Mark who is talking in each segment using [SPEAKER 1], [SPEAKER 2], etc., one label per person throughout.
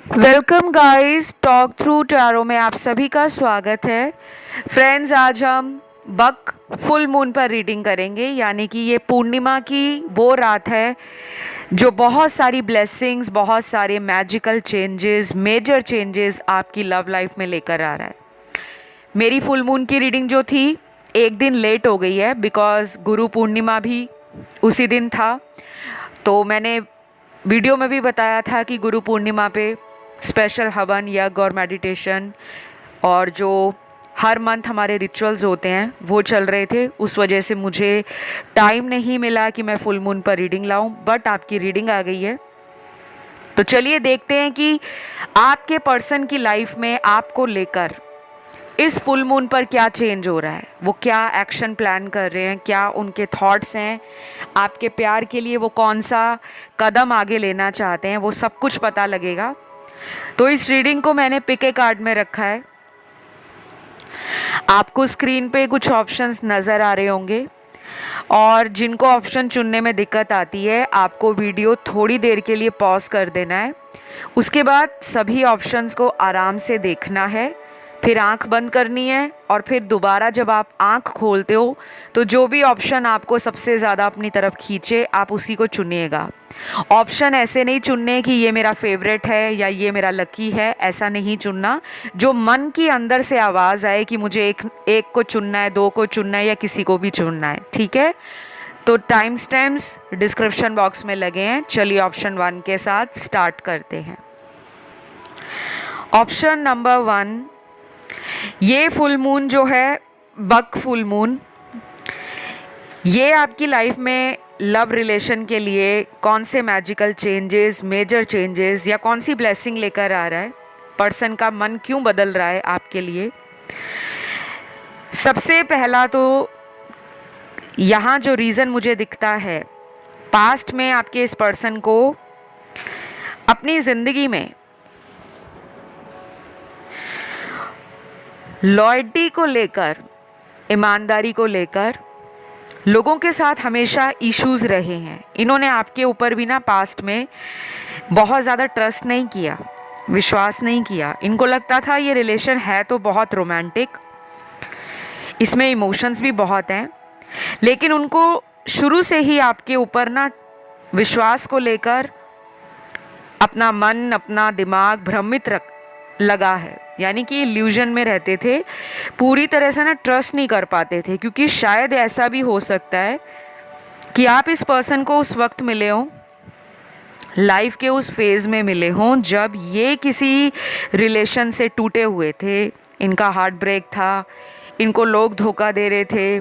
[SPEAKER 1] Welcome guys, talk through tarot में आप सभी का स्वागत है। फ्रेंड्स, आज हम बक फुल मून पर रीडिंग करेंगे, यानी कि ये पूर्णिमा की वो रात है जो बहुत सारी ब्लेसिंग्स, बहुत सारे मैजिकल चेंजेस, मेजर चेंजेस आपकी लव लाइफ में लेकर आ रहा है। मेरी फुल मून की रीडिंग जो थी एक दिन लेट हो गई है, बिकॉज गुरु पूर्णिमा भी उसी दिन था। तो मैंने वीडियो में भी बताया था कि गुरु पूर्णिमा पे स्पेशल हवन, यज्ञ और मेडिटेशन और जो हर मंथ हमारे रिचुअल्स होते हैं वो चल रहे थे। उस वजह से मुझे टाइम नहीं मिला कि मैं फुल मून पर रीडिंग लाऊं, बट आपकी रीडिंग आ गई है। तो चलिए देखते हैं कि आपके पर्सन की लाइफ में आपको लेकर इस फुल मून पर क्या चेंज हो रहा है, वो क्या एक्शन प्लान कर रहे हैं, क्या उनके थॉट्स हैं, आपके प्यार के लिए वो कौन सा कदम आगे लेना चाहते हैं, वो सब कुछ पता लगेगा। तो इस रीडिंग को मैंने पिक ए कार्ड में रखा है। आपको स्क्रीन पे कुछ ऑप्शंस नज़र आ रहे होंगे और जिनको ऑप्शन चुनने में दिक्कत आती है आपको वीडियो थोड़ी देर के लिए पॉज कर देना है। उसके बाद सभी ऑप्शंस को आराम से देखना है, फिर आंख बंद करनी है और फिर दोबारा जब आप आंख खोलते हो तो जो भी ऑप्शन आपको सबसे ज़्यादा अपनी तरफ खींचे आप उसी को चुनिएगा। ऑप्शन ऐसे नहीं चुनने कि ये मेरा फेवरेट है या ये मेरा लकी है, ऐसा नहीं चुनना। जो मन की अंदर से आवाज़ आए कि मुझे एक को चुनना है, दो को चुनना है या किसी को भी चुनना है, ठीक है। तो टाइम स्टैम्प्स डिस्क्रिप्शन बॉक्स में लगे हैं। चलिए ऑप्शन 1 के साथ स्टार्ट करते हैं। ऑप्शन नंबर 1, ये फुल मून जो है बक फुल मून, ये आपकी लाइफ में लव रिलेशन के लिए कौन से मैजिकल चेंजेस, मेजर चेंजेस या कौन सी ब्लेसिंग लेकर आ रहा है, पर्सन का मन क्यों बदल रहा है आपके लिए। सबसे पहला तो यहाँ जो रीज़न मुझे दिखता है, पास्ट में आपके इस पर्सन को अपनी ज़िंदगी में लॉयल्टी को लेकर, ईमानदारी को लेकर लोगों के साथ हमेशा इश्यूज़ रहे हैं। इन्होंने आपके ऊपर भी ना पास्ट में बहुत ज़्यादा ट्रस्ट नहीं किया, विश्वास नहीं किया। इनको लगता था ये रिलेशन है तो बहुत रोमांटिक, इसमें इमोशंस भी बहुत हैं, लेकिन उनको शुरू से ही आपके ऊपर ना विश्वास को लेकर अपना मन, अपना दिमाग भ्रमित लगा है। यानी कि इल्यूजन में रहते थे, पूरी तरह से ना ट्रस्ट नहीं कर पाते थे, क्योंकि शायद ऐसा भी हो सकता है कि आप इस पर्सन को उस वक्त मिले हों, लाइफ के उस फेज़ में मिले हों जब ये किसी रिलेशन से टूटे हुए थे, इनका हार्ट ब्रेक था, इनको लोग धोखा दे रहे थे,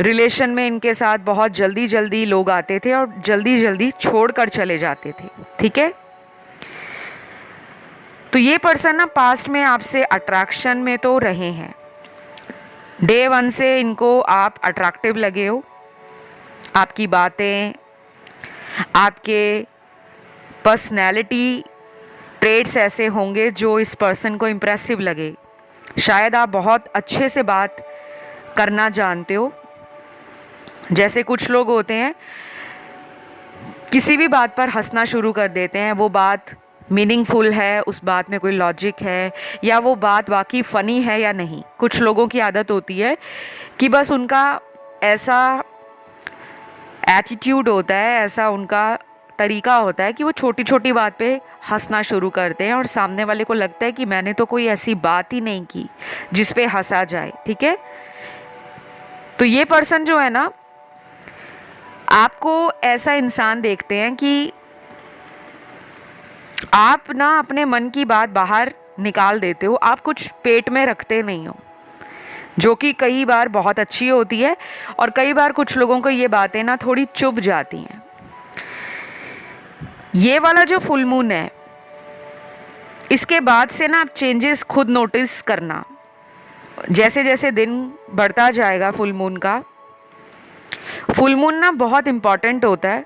[SPEAKER 1] रिलेशन में इनके साथ बहुत जल्दी जल्दी लोग आते थे और जल्दी जल्दी छोड़ कर चले जाते थे, ठीक है। तो ये पर्सन ना पास्ट में आपसे अट्रैक्शन में तो रहे हैं, डे 1 से इनको आप अट्रैक्टिव लगे हो। आपकी बातें, आपके पर्सनैलिटी ट्रेड्स ऐसे होंगे जो इस पर्सन को इम्प्रेसिव लगे। शायद आप बहुत अच्छे से बात करना जानते हो। जैसे कुछ लोग होते हैं किसी भी बात पर हंसना शुरू कर देते हैं, वो बात मीनिंगफुल है, उस बात में कोई लॉजिक है या वो बात वाकई फ़नी है या नहीं। कुछ लोगों की आदत होती है कि बस उनका ऐसा एटीट्यूड होता है, ऐसा उनका तरीका होता है कि वो छोटी छोटी बात पे हंसना शुरू करते हैं और सामने वाले को लगता है कि मैंने तो कोई ऐसी बात ही नहीं की जिस पे हंसा जाए, ठीक है। तो ये पर्सन जो है ना, आपको ऐसा इंसान देखते हैं कि आप ना अपने मन की बात बाहर निकाल देते हो, आप कुछ पेट में रखते नहीं हो, जो कि कई बार बहुत अच्छी होती है और कई बार कुछ लोगों को ये बातें ना थोड़ी चुभ जाती हैं। ये वाला जो फुल मून है, इसके बाद से ना आप चेंजेस खुद नोटिस करना। जैसे जैसे दिन बढ़ता जाएगा फुल मून का, फुल मून ना बहुत इम्पॉर्टेंट होता है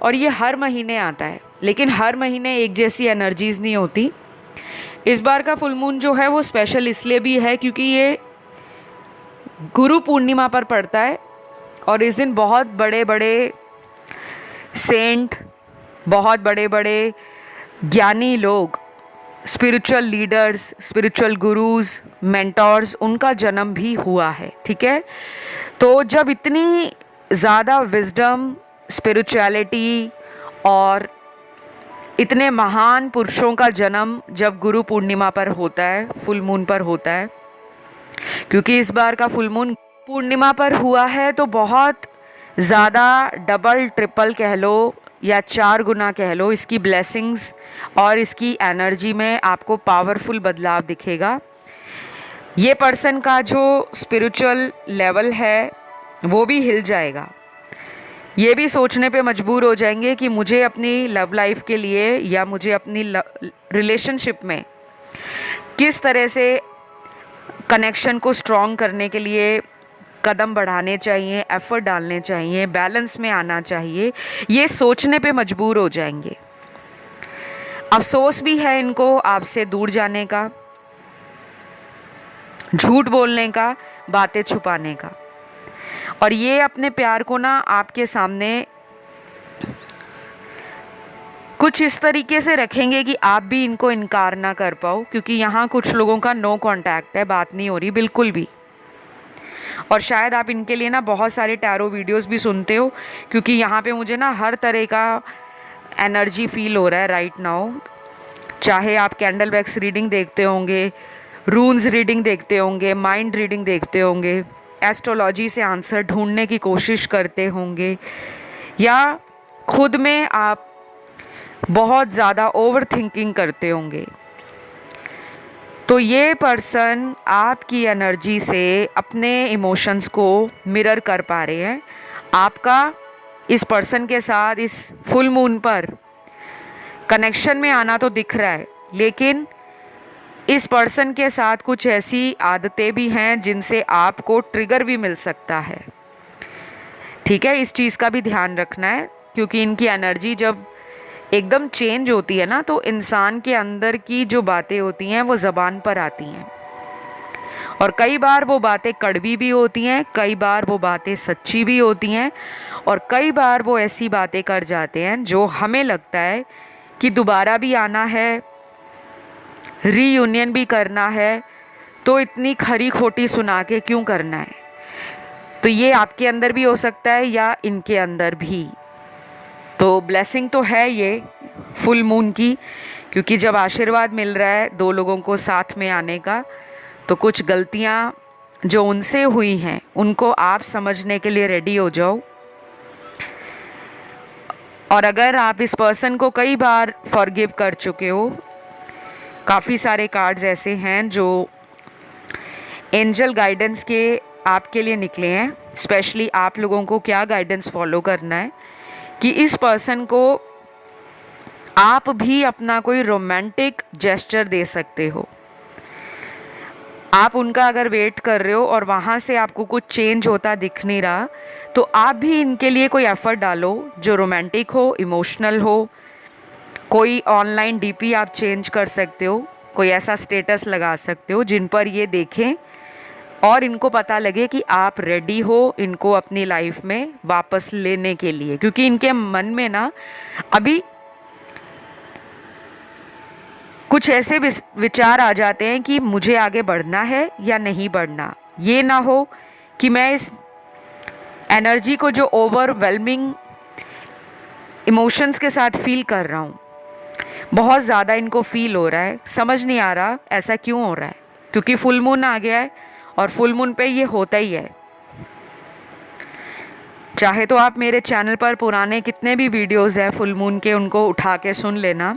[SPEAKER 1] और ये हर महीने आता है, लेकिन हर महीने एक जैसी एनर्जीज़ नहीं होती। इस बार का फुल मून जो है वो स्पेशल इसलिए भी है क्योंकि ये गुरु पूर्णिमा पर पड़ता है और इस दिन बहुत बड़े बड़े सेंट, बहुत बड़े बड़े ज्ञानी लोग spiritual leaders, spiritual gurus, mentors, उनका जन्म भी हुआ है। ठीक है, तो जब इतनी ज़्यादा विजडम, स्पिरिचुअलिटी और इतने महान पुरुषों का जन्म जब गुरु पूर्णिमा पर होता है, फुल मून पर होता है, क्योंकि इस बार का फुल मून पूर्णिमा पर हुआ है, तो बहुत ज़्यादा डबल ट्रिपल कह लो या 4 गुना कह लो, इसकी ब्लेसिंग्स और इसकी एनर्जी में आपको पावरफुल बदलाव दिखेगा। ये पर्सन का जो स्पिरिचुअल लेवल है वो भी हिल जाएगा। ये भी सोचने पे मजबूर हो जाएंगे कि मुझे अपनी लव लाइफ के लिए या मुझे अपनी रिलेशनशिप में किस तरह से कनेक्शन को स्ट्रॉन्ग करने के लिए कदम बढ़ाने चाहिए, एफर्ट डालने चाहिए, बैलेंस में आना चाहिए। ये सोचने पे मजबूर हो जाएंगे। अफसोस भी है इनको आपसे दूर जाने का, झूठ बोलने का, बातें छुपाने का। और ये अपने प्यार को ना आपके सामने कुछ इस तरीके से रखेंगे कि आप भी इनको इनकार ना कर पाओ, क्योंकि यहाँ कुछ लोगों का नो कांटेक्ट है, बात नहीं हो रही बिल्कुल भी। और शायद आप इनके लिए ना बहुत सारे टैरो वीडियोस भी सुनते हो, क्योंकि यहाँ पे मुझे ना हर तरह का एनर्जी फील हो रहा है राइट नाउ। चाहे आप कैंडल वैक्स रीडिंग देखते होंगे, रून्स रीडिंग देखते होंगे, माइंड रीडिंग देखते होंगे, एस्ट्रोलॉजी से आंसर ढूंढने की कोशिश करते होंगे, या खुद में आप बहुत ज़्यादा ओवर थिंकिंग करते होंगे, तो ये पर्सन आपकी एनर्जी से अपने इमोशंस को मिरर कर पा रहे हैं। आपका इस पर्सन के साथ इस फुल मून पर कनेक्शन में आना तो दिख रहा है, लेकिन इस पर्सन के साथ कुछ ऐसी आदतें भी हैं जिनसे आपको ट्रिगर भी मिल सकता है। ठीक है, इस चीज़ का भी ध्यान रखना है, क्योंकि इनकी एनर्जी जब एकदम चेंज होती है ना, तो इंसान के अंदर की जो बातें होती हैं वो ज़बान पर आती हैं, और कई बार वो बातें कड़वी भी होती हैं, कई बार वो बातें सच्ची भी होती हैं, और कई बार वो ऐसी बातें कर जाते हैं जो हमें लगता है कि दोबारा भी आना है, रीयूनियन भी करना है, तो इतनी खरी खोटी सुना के क्यों करना है। तो ये आपके अंदर भी हो सकता है या इनके अंदर भी। तो ब्लेसिंग तो है ये फुल मून की, क्योंकि जब आशीर्वाद मिल रहा है 2 लोगों को साथ में आने का, तो कुछ गलतियाँ जो उनसे हुई हैं उनको आप समझने के लिए रेडी हो जाओ। और अगर आप इस पर्सन को कई बार फॉरगिव कर चुके हो, काफ़ी सारे कार्ड्स ऐसे हैं जो एंजल गाइडेंस के आपके लिए निकले हैं। स्पेशली आप लोगों को क्या गाइडेंस फॉलो करना है कि इस पर्सन को आप भी अपना कोई रोमांटिक जेस्चर दे सकते हो। आप उनका अगर वेट कर रहे हो और वहाँ से आपको कुछ चेंज होता दिख नहीं रहा, तो आप भी इनके लिए कोई एफर्ट डालो जो रोमांटिक हो, इमोशनल हो। कोई ऑनलाइन डीपी आप चेंज कर सकते हो, कोई ऐसा स्टेटस लगा सकते हो जिन पर ये देखें और इनको पता लगे कि आप रेडी हो इनको अपनी लाइफ में वापस लेने के लिए। क्योंकि इनके मन में ना अभी कुछ ऐसे विचार आ जाते हैं कि मुझे आगे बढ़ना है या नहीं बढ़ना। ये ना हो कि मैं इस एनर्जी को जो ओवरवेलमिंग इमोशंस के साथ फील कर रहा हूँ, बहुत ज़्यादा इनको फील हो रहा है, समझ नहीं आ रहा ऐसा क्यों हो रहा है। क्योंकि फुल मून आ गया है और फुल मून पे ये होता ही है। चाहे तो आप मेरे चैनल पर पुराने कितने भी वीडियोस हैं फुल मून के, उनको उठा के सुन लेना।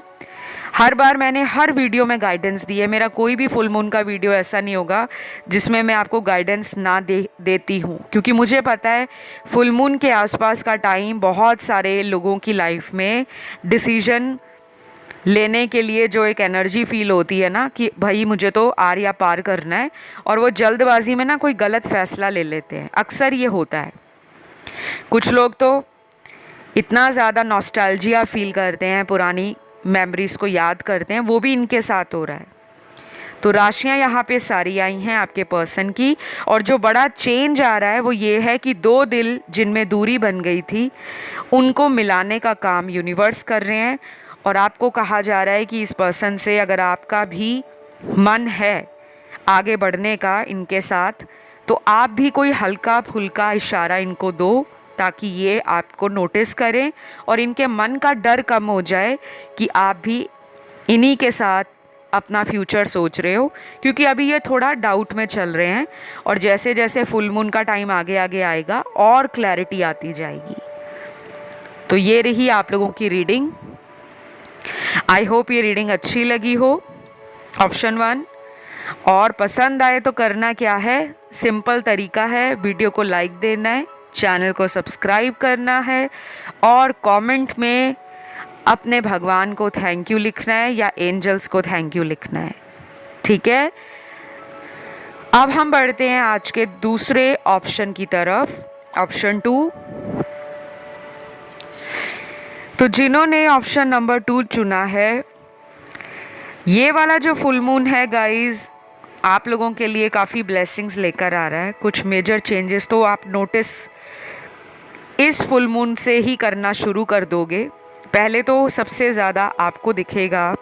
[SPEAKER 1] हर बार मैंने हर वीडियो में गाइडेंस दी है। मेरा कोई भी फुल मून का वीडियो ऐसा नहीं होगा जिसमें मैं आपको गाइडेंस ना देती हूँ, क्योंकि मुझे पता है फुल मून के आसपास का टाइम बहुत सारे लोगों की लाइफ में डिसीजन लेने के लिए जो एक एनर्जी फील होती है ना कि भाई मुझे तो आर या पार करना है, और वो जल्दबाजी में ना कोई गलत फैसला ले लेते हैं। अक्सर ये होता है। कुछ लोग तो इतना ज़्यादा नॉस्टैल्जिया फील करते हैं, पुरानी मेमोरीज़ को याद करते हैं, वो भी इनके साथ हो रहा है। तो राशियाँ यहाँ पे सारी आई हैं आपके पर्सन की, और जो बड़ा चेंज आ रहा है वो ये है कि 2 दिल जिनमें दूरी बन गई थी उनको मिलाने का काम यूनिवर्स कर रहे हैं। और आपको कहा जा रहा है कि इस पर्सन से अगर आपका भी मन है आगे बढ़ने का इनके साथ, तो आप भी कोई हल्का फुल्का इशारा इनको दो ताकि ये आपको नोटिस करें और इनके मन का डर कम हो जाए कि आप भी इन्हीं के साथ अपना फ्यूचर सोच रहे हो, क्योंकि अभी ये थोड़ा डाउट में चल रहे हैं और जैसे जैसे फुल मून का टाइम आगे आगे आएगा और क्लैरिटी आती जाएगी। तो ये रही आप लोगों की रीडिंग। आई होप ये रीडिंग अच्छी लगी हो, ऑप्शन 1। और पसंद आए तो करना क्या है, सिंपल तरीका है, वीडियो को लाइक देना है, चैनल को सब्सक्राइब करना है और कमेंट में अपने भगवान को थैंक यू लिखना है या एंजल्स को थैंक यू लिखना है। ठीक है, अब हम बढ़ते हैं आज के दूसरे ऑप्शन की तरफ, ऑप्शन 2। तो जिन्होंने ऑप्शन नंबर 2 चुना है, ये वाला जो फुल मून है गाइस, आप लोगों के लिए काफ़ी ब्लेसिंग्स लेकर आ रहा है। कुछ मेजर चेंजेस तो आप नोटिस इस फुल मून से ही करना शुरू कर दोगे। पहले तो सबसे ज़्यादा आपको दिखेगा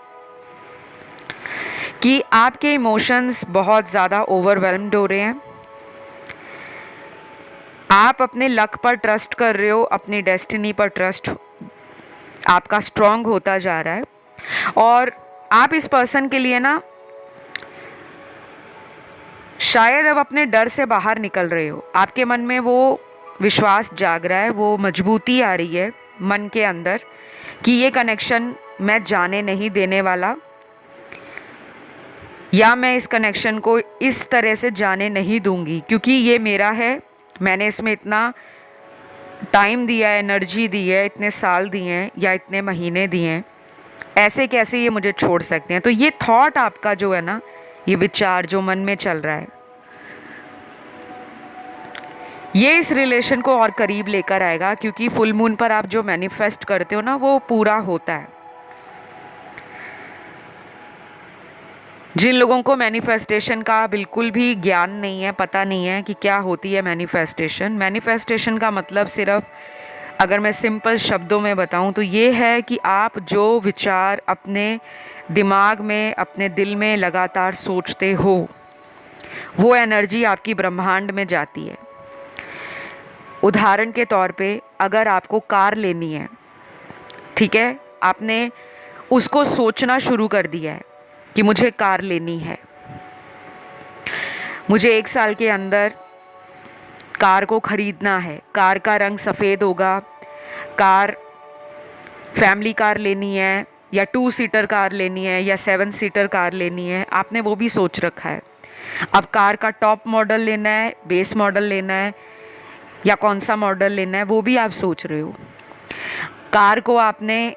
[SPEAKER 1] कि आपके इमोशंस बहुत ज़्यादा ओवरवेल्म्ड हो रहे हैं। आप अपने लक पर ट्रस्ट कर रहे हो, अपनी डेस्टिनी पर ट्रस्ट आपका स्ट्रॉन्ग होता जा रहा है और आप इस पर्सन के लिए ना शायद अब अपने डर से बाहर निकल रहे हो। आपके मन में वो विश्वास जाग रहा है, वो मजबूती आ रही है मन के अंदर कि ये कनेक्शन मैं जाने नहीं देने वाला, या मैं इस कनेक्शन को इस तरह से जाने नहीं दूंगी, क्योंकि ये मेरा है, मैंने इसमें इतना टाइम दिया है, एनर्जी दी है, इतने साल दिए हैं या इतने महीने दिए हैं, ऐसे कैसे ये मुझे छोड़ सकते हैं। तो ये थॉट आपका जो है ना, ये विचार जो मन में चल रहा है, ये इस रिलेशन को और करीब लेकर आएगा, क्योंकि फुल मून पर आप जो मैनिफेस्ट करते हो ना, वो पूरा होता है। जिन लोगों को मैनिफेस्टेशन का बिल्कुल भी ज्ञान नहीं है, पता नहीं है कि क्या होती है मैनिफेस्टेशन, मैनिफेस्टेशन का मतलब सिर्फ, अगर मैं सिंपल शब्दों में बताऊं तो ये है कि आप जो विचार अपने दिमाग में, अपने दिल में लगातार सोचते हो, वो एनर्जी आपकी ब्रह्मांड में जाती है। उदाहरण के तौर पे, अगर आपको कार लेनी है, ठीक है, आपने उसको सोचना शुरू कर दिया है कि मुझे कार लेनी है, मुझे 1 साल के अंदर कार को ख़रीदना है, कार का रंग सफ़ेद होगा, कार फैमिली कार लेनी है या 2 सीटर कार लेनी है या 7 सीटर कार लेनी है, आपने वो भी सोच रखा है। अब कार का टॉप मॉडल लेना है, बेस मॉडल लेना है या कौन सा मॉडल लेना है, वो भी आप सोच रहे हो। कार को आपने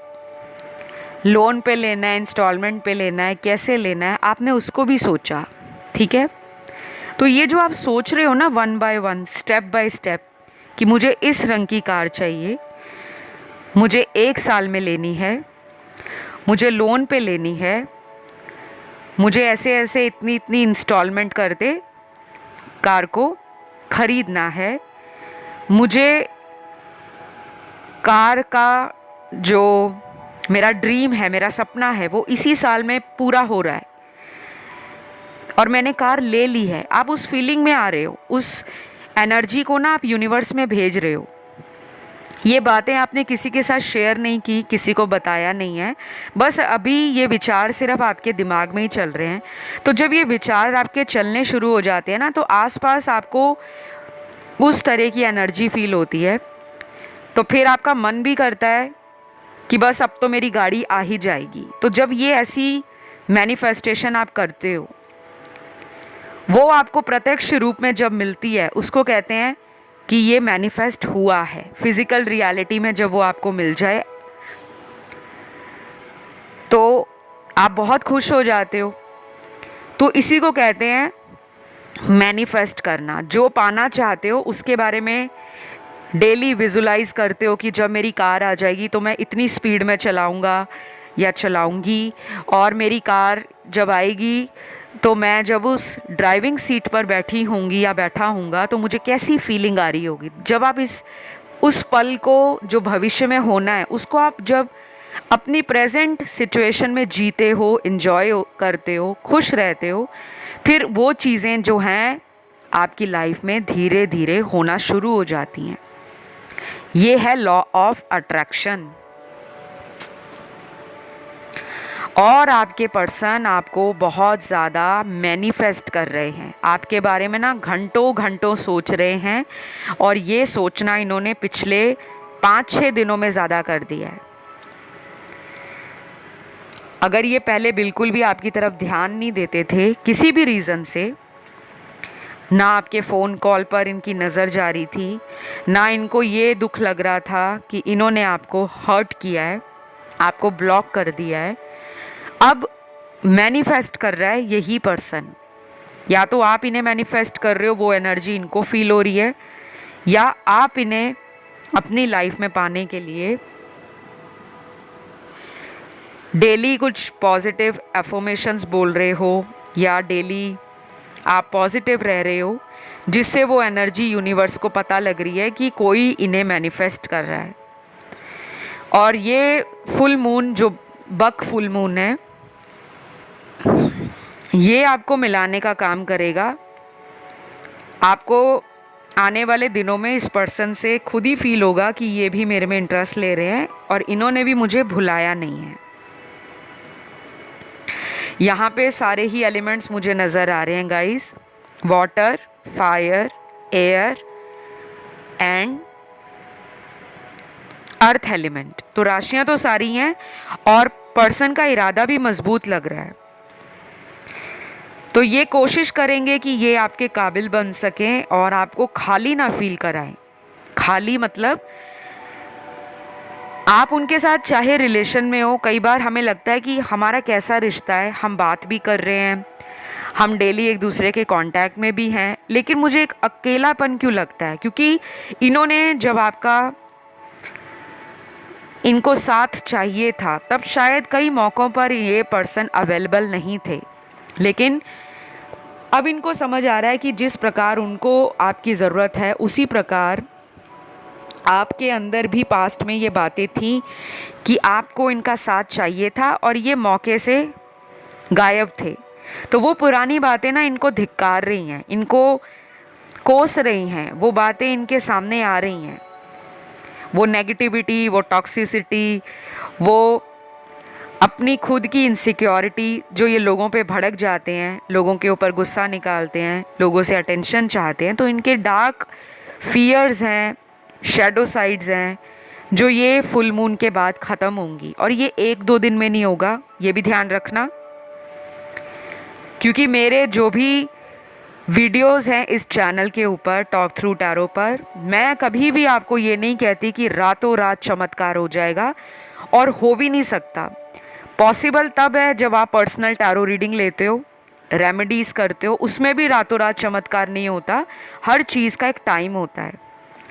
[SPEAKER 1] लोन पे लेना है, इंस्टॉलमेंट पे लेना है, कैसे लेना है, आपने उसको भी सोचा। ठीक है, तो ये जो आप सोच रहे हो ना, 1 बाय 1, स्टेप बाय स्टेप, कि मुझे इस रंग की कार चाहिए, मुझे 1 साल में लेनी है, मुझे लोन पे लेनी है, मुझे ऐसे ऐसे इतनी इतनी इंस्टॉलमेंट कर दे कार को ख़रीदना है, मुझे कार का जो मेरा ड्रीम है, मेरा सपना है, वो इसी साल में पूरा हो रहा है और मैंने कार ले ली है। आप उस फीलिंग में आ रहे हो, उस एनर्जी को ना आप यूनिवर्स में भेज रहे हो। ये बातें आपने किसी के साथ शेयर नहीं की, किसी को बताया नहीं है, बस अभी ये विचार सिर्फ आपके दिमाग में ही चल रहे हैं। तो जब ये विचार आपके चलने शुरू हो जाते हैं ना, तो आसपास आपको उस तरह की एनर्जी फील होती है, तो फिर आपका मन भी करता है कि बस अब तो मेरी गाड़ी आ ही जाएगी। तो जब ये ऐसी मैनिफेस्टेशन आप करते हो, वो आपको प्रत्यक्ष रूप में जब मिलती है, उसको कहते हैं कि ये मैनिफेस्ट हुआ है। फिजिकल रियलिटी में जब वो आपको मिल जाए तो आप बहुत खुश हो जाते हो। तो इसी को कहते हैं मैनिफेस्ट करना। जो पाना चाहते हो उसके बारे में डेली विजुलाइज करते हो कि जब मेरी कार आ जाएगी तो मैं इतनी स्पीड में चलाऊंगा या चलाऊंगी, और मेरी कार जब आएगी तो मैं जब उस ड्राइविंग सीट पर बैठी होंगी या बैठा होऊंगा तो मुझे कैसी फीलिंग आ रही होगी। जब आप उस पल को जो भविष्य में होना है उसको आप जब अपनी प्रेजेंट सिचुएशन में जीते हो, एंजॉय करते हो, खुश रहते हो, फिर वो चीज़ें जो हैं आपकी लाइफ में धीरे धीरे होना शुरू हो जाती हैं। ये है लॉ ऑफ अट्रैक्शन। और आपके पर्सन आपको बहुत ज़्यादा मैनिफेस्ट कर रहे हैं, आपके बारे में ना घंटों घंटों सोच रहे हैं, और ये सोचना इन्होंने पिछले 5-6 दिनों में ज़्यादा कर दिया है। अगर ये पहले बिल्कुल भी आपकी तरफ ध्यान नहीं देते थे किसी भी रीज़न से, ना आपके फ़ोन कॉल पर इनकी नज़र जा रही थी, ना इनको ये दुख लग रहा था कि इन्होंने आपको हर्ट किया है, आपको ब्लॉक कर दिया है, अब मैनिफेस्ट कर रहा है यही पर्सन। या तो आप इन्हें मैनिफेस्ट कर रहे हो, वो एनर्जी इनको फील हो रही है, या आप इन्हें अपनी लाइफ में पाने के लिए डेली कुछ पॉजिटिव एफर्मेशंस बोल रहे हो, या डेली आप पॉजिटिव रह रहे हो, जिससे वो एनर्जी यूनिवर्स को पता लग रही है कि कोई इन्हें मैनिफेस्ट कर रहा है। और ये फुल मून जो बक फुल मून है, ये आपको मिलाने का काम करेगा। आपको आने वाले दिनों में इस पर्सन से खुद ही फील होगा कि ये भी मेरे में इंटरेस्ट ले रहे हैं और इन्होंने भी मुझे भुलाया नहीं है। यहाँ पे सारे ही एलिमेंट्स मुझे नज़र आ रहे हैं guys, water, fire, air and earth element. तो राशियाँ तो सारी हैं और पर्सन का इरादा भी मजबूत लग रहा है। तो ये कोशिश करेंगे कि ये आपके काबिल बन सकें और आपको खाली ना फील कराएं। खाली मतलब आप उनके साथ चाहे रिलेशन में हो, कई बार हमें लगता है कि हमारा कैसा रिश्ता है, हम बात भी कर रहे हैं, हम डेली एक दूसरे के कांटेक्ट में भी हैं, लेकिन मुझे एक अकेलापन क्यों लगता है, क्योंकि इन्होंने जब आपका इनको साथ चाहिए था तब शायद कई मौक़ों पर ये पर्सन अवेलेबल नहीं थे, लेकिन अब इनको समझ आ रहा है कि जिस प्रकार उनको आपकी ज़रूरत है उसी प्रकार आपके अंदर भी पास्ट में ये बातें थी कि आपको इनका साथ चाहिए था और ये मौके से गायब थे। तो वो पुरानी बातें ना इनको धिक्कार रही हैं, इनको कोस रही हैं, वो बातें इनके सामने आ रही हैं, वो नेगेटिविटी, वो टॉक्सिसिटी, वो अपनी खुद की इनसिक्योरिटी जो ये लोगों पे भड़क जाते हैं, लोगों के ऊपर गुस्सा निकालते हैं, लोगों से अटेंशन चाहते हैं, तो इनके डार्क फियर्स हैं, शैडो साइड्स हैं, जो ये फुल मून के बाद ख़त्म होंगी। और ये 1-2 दिन में नहीं होगा, ये भी ध्यान रखना, क्योंकि मेरे जो भी वीडियोस हैं इस चैनल के ऊपर टॉक थ्रू टैरो पर, मैं कभी भी आपको ये नहीं कहती कि रातों रात चमत्कार हो जाएगा, और हो भी नहीं सकता। पॉसिबल तब है जब आप पर्सनल टैरो रीडिंग लेते हो, रेमेडीज़ करते हो, उसमें भी रातों रात चमत्कार नहीं होता, हर चीज़ का एक टाइम होता है।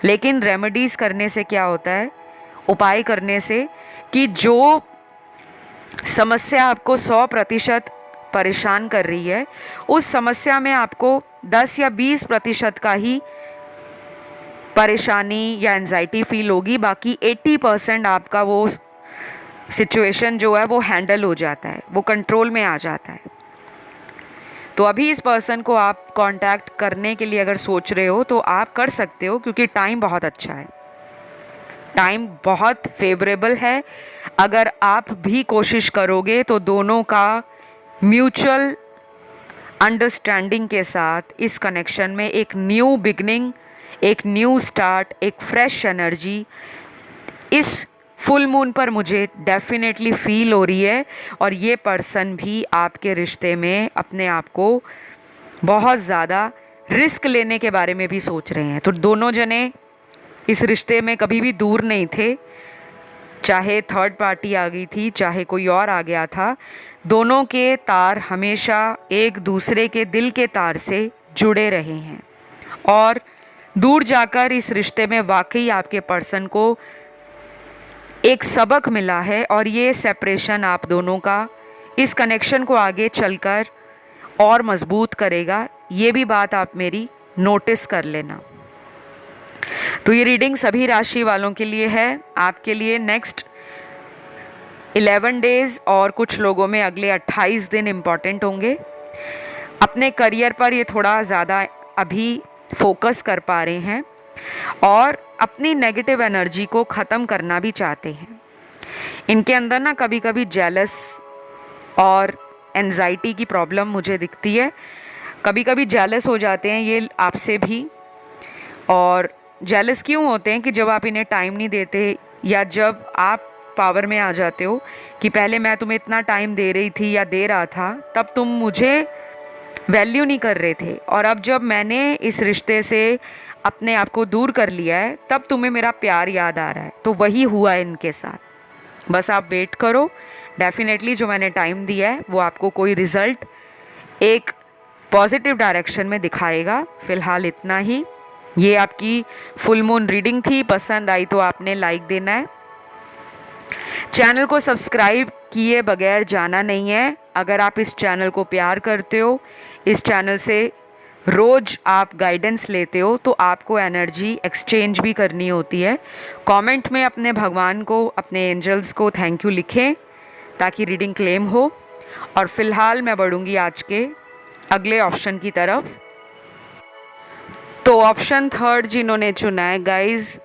[SPEAKER 1] लेकिन रेमेडीज़ करने से क्या होता है, उपाय करने से, कि जो समस्या आपको 100% परेशान कर रही है, उस समस्या में आपको 10 या 20% का ही परेशानी या एंजाइटी फील होगी, बाकी 80% आपका वो सिचुएशन जो है वो हैंडल हो जाता है, वो कंट्रोल में आ जाता है। तो अभी इस पर्सन को आप कांटेक्ट करने के लिए अगर सोच रहे हो तो आप कर सकते हो, क्योंकि टाइम बहुत अच्छा है, टाइम बहुत फेवरेबल है। अगर आप भी कोशिश करोगे तो दोनों का म्यूचुअल अंडरस्टैंडिंग के साथ इस कनेक्शन में एक न्यू बिगनिंग, एक न्यू स्टार्ट, एक फ्रेश एनर्जी इस फुल मून पर मुझे डेफिनेटली फील हो रही है। और ये पर्सन भी आपके रिश्ते में अपने आप को बहुत ज़्यादा रिस्क लेने के बारे में भी सोच रहे हैं। तो दोनों जने इस रिश्ते में कभी भी दूर नहीं थे, चाहे थर्ड पार्टी आ गई थी, चाहे कोई और आ गया था, दोनों के तार हमेशा एक दूसरे के दिल के तार से जुड़े रहे हैं। और दूर जाकर इस रिश्ते में वाकई आपके पर्सन को एक सबक मिला है, और ये सेपरेशन आप दोनों का इस कनेक्शन को आगे चलकर और मजबूत करेगा। ये भी बात आप मेरी नोटिस कर लेना। तो ये रीडिंग सभी राशि वालों के लिए है। आपके लिए नेक्स्ट 11 डेज़ और कुछ लोगों में अगले 28 दिन इम्पॉर्टेंट होंगे। अपने करियर पर ये थोड़ा ज़्यादा अभी फोकस कर पा रहे हैं और अपनी नेगेटिव एनर्जी को ख़त्म करना भी चाहते हैं। इनके अंदर ना कभी कभी जेलस और एंजाइटी की प्रॉब्लम मुझे दिखती है। कभी कभी जेलस हो जाते हैं ये आपसे भी। और जेलस क्यों होते हैं कि जब आप इन्हें टाइम नहीं देते या जब आप पावर में आ जाते हो कि पहले मैं तुम्हें इतना टाइम दे रही थी या दे रहा था, तब तुम मुझे वैल्यू नहीं कर रहे थे, और अब जब मैंने इस रिश्ते से अपने आप को दूर कर लिया है तब तुम्हें मेरा प्यार याद आ रहा है। तो वही हुआ है इनके साथ। बस आप वेट करो, डेफिनेटली जो मैंने टाइम दिया है वो आपको कोई रिज़ल्ट एक पॉजिटिव डायरेक्शन में दिखाएगा। फ़िलहाल इतना ही। ये आपकी फुल मून रीडिंग थी। पसंद आई तो आपने लाइक देना है। चैनल को सब्सक्राइब किए बगैर जाना नहीं है। अगर आप इस चैनल को प्यार करते हो, इस चैनल से रोज़ आप गाइडेंस लेते हो, तो आपको एनर्जी एक्सचेंज भी करनी होती है। कमेंट में अपने भगवान को, अपने एंजल्स को थैंक यू लिखें ताकि रीडिंग क्लेम हो। और फिलहाल मैं बढ़ूंगी आज के अगले ऑप्शन की तरफ। तो ऑप्शन थर्ड जिन्होंने चुना है गाइज,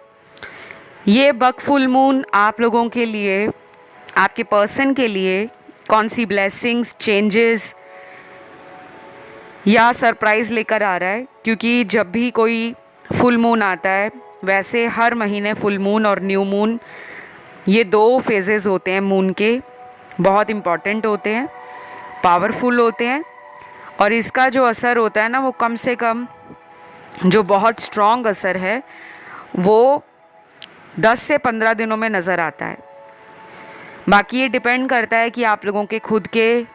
[SPEAKER 1] ये बक फुल मून आप लोगों के लिए, आपके पर्सन के लिए कौन सी ब्लेसिंग्स, चेंजेस या सरप्राइज़ लेकर आ रहा है। क्योंकि जब भी कोई फुल मून आता है, वैसे हर महीने फुल मून और न्यू मून, ये दो फेजेस होते हैं मून के, बहुत इम्पॉर्टेंट होते हैं, पावरफुल होते हैं। और इसका जो असर होता है ना, वो कम से कम जो बहुत स्ट्रॉन्ग असर है वो 10 से 15 दिनों में नज़र आता है। बाकी ये डिपेंड करता है कि आप लोगों के खुद के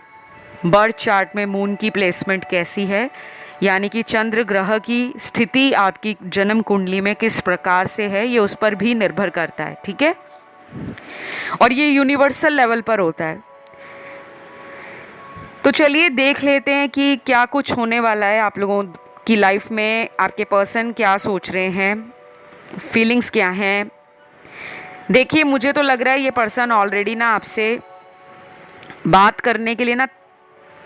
[SPEAKER 1] बर्थ चार्ट में मून की प्लेसमेंट कैसी है, यानी कि चंद्र ग्रह की स्थिति आपकी जन्म कुंडली में किस प्रकार से है, ये उस पर भी निर्भर करता है। ठीक है, और ये यूनिवर्सल लेवल पर होता है। तो चलिए देख लेते हैं कि क्या कुछ होने वाला है आप लोगों की लाइफ में। आपके पर्सन क्या सोच रहे हैं, फीलिंग्स क्या हैं। देखिए, मुझे तो लग रहा है ये पर्सन ऑलरेडी ना आपसे बात करने के लिए ना